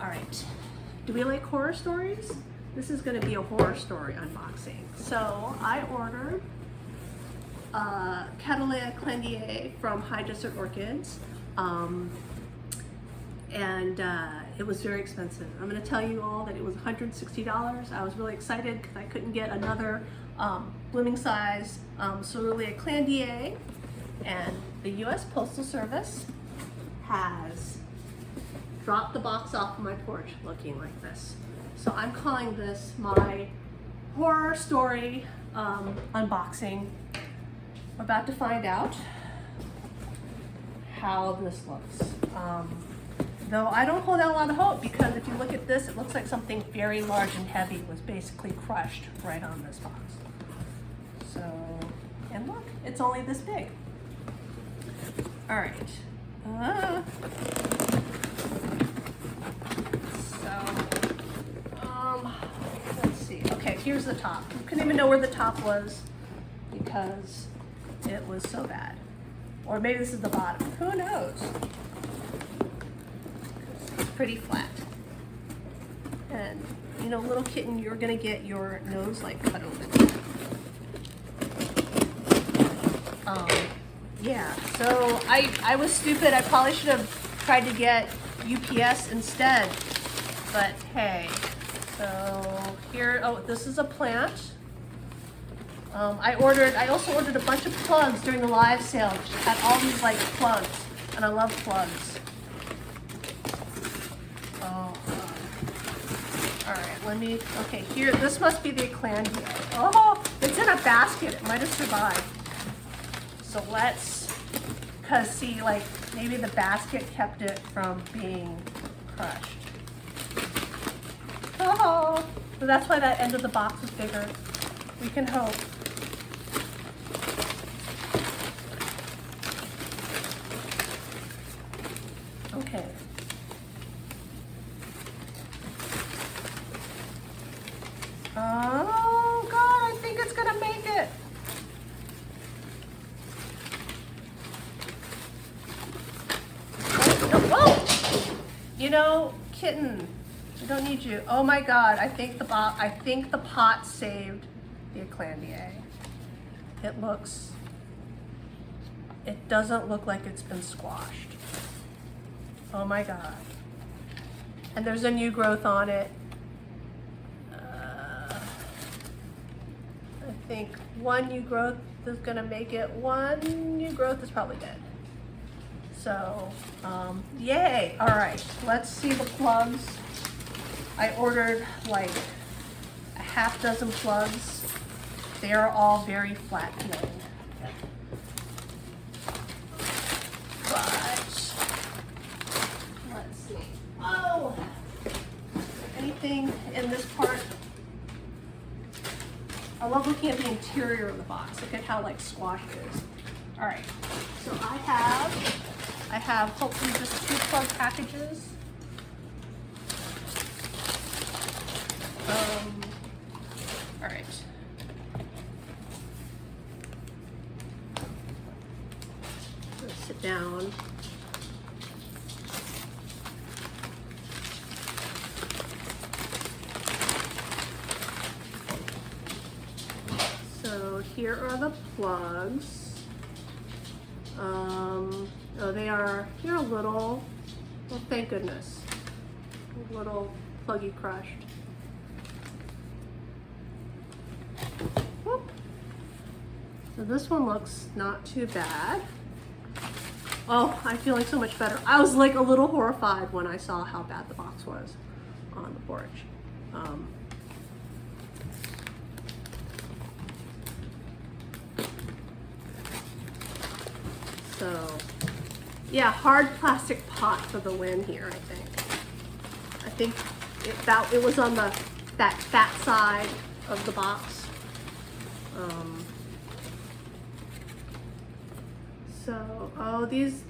All right, do we like horror stories? This is gonna be a horror story unboxing. So I ordered Cattleya Clendier from High Desert Orchids. It was very expensive. I'm gonna tell you all that it was $160. I was really excited because I couldn't get another blooming size Cattleya Clendier, and the US Postal Service has dropped the box off of my porch looking like this. So I'm calling this my horror story unboxing. We're about to find out how this looks. Though I don't hold out a lot of hope, because if you look at this, it looks like something very large and heavy was basically crushed right on this box. So, and look, it's only this big. All right. Let's see. Okay, here's the top. You couldn't even know where the top was because it was so bad. Or maybe this is the bottom. Who knows? It's pretty flat. And, you know, little kitten, you're gonna get your nose like cut open. Yeah, so I was stupid. I probably should have tried to get UPS instead, but hey. So here, oh, this is a plant. I also ordered a bunch of plugs during the live sale. It had all these like plugs, and I love plugs. Oh, all right, okay, here, this must be the Clendier. Oh, it's in a basket. It might have survived. So cause see, like, maybe the basket kept it from being crushed. Oh, so that's why that end of the box is bigger. We can hope. Okay. Oh God, I think it's gonna make it. Oh, you know, kitten, I don't need you. Oh my God, I think the pot saved the Clendier. It doesn't look like it's been squashed. Oh my God. And there's a new growth on it. I think one new growth is gonna make it. One new growth is probably dead. So, yay. All right, let's see the plugs. I ordered like a half dozen plugs. They are all very flat feeling. But, let's see. Oh, anything in this part? I love looking at the interior of the box. Look at how like squashed it is. All right, so I have hopefully just 2 plug packages. All right. Let's sit down. So here are the plugs. Oh, they're a little, well, thank goodness, a little pluggy crushed. Whoop. So this one looks not too bad. Oh, I'm feeling so much better. I was like a little horrified when I saw how bad the box was on the porch. So, yeah, hard plastic pot for the win here, I think it was on that fat side of the box. So, oh, these,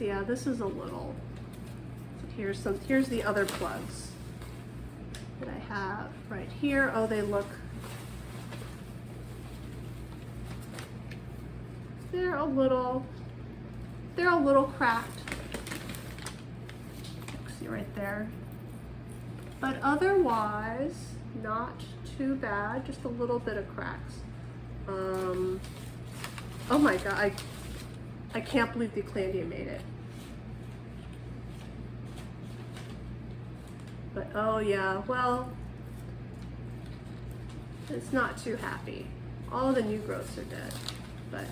yeah, this is a little. So here's the other plugs that I have right here. Oh, they look, they're a little cracked. See right there. But otherwise, not too bad, just a little bit of cracks. Oh my God, I can't believe the Clandia made it. But oh yeah, well, it's not too happy. All the new growths are dead, but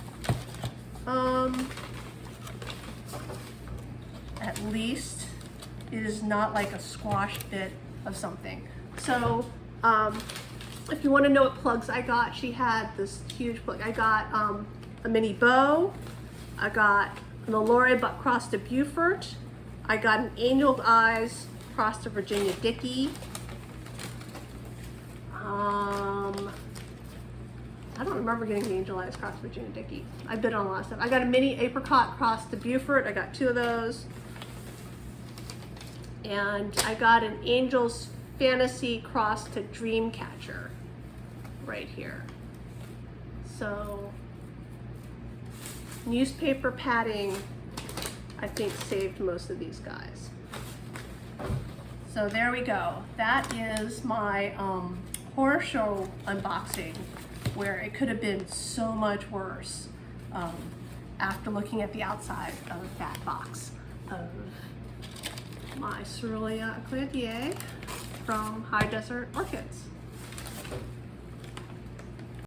at least it is not like a squashed bit of something. So if you want to know what plugs I got, she had this huge plug. I got a mini bow, I got an Allure but crossed to Beaufort, I got an Angel's Eyes crossed to Virginia Dickey. I don't remember getting the Angel Eyes crossed to Virginia Dickey. I bid on a lot of stuff. I got a mini apricot crossed to Beaufort. I got 2 of those. And I got an Angel's Fantasy crossed to Dreamcatcher right here. So newspaper padding, I think, saved most of these guys. So there we go. That is my horror show unboxing, where it could have been so much worse after looking at the outside of that box of my Cerulean Clandia from High Desert Orchids.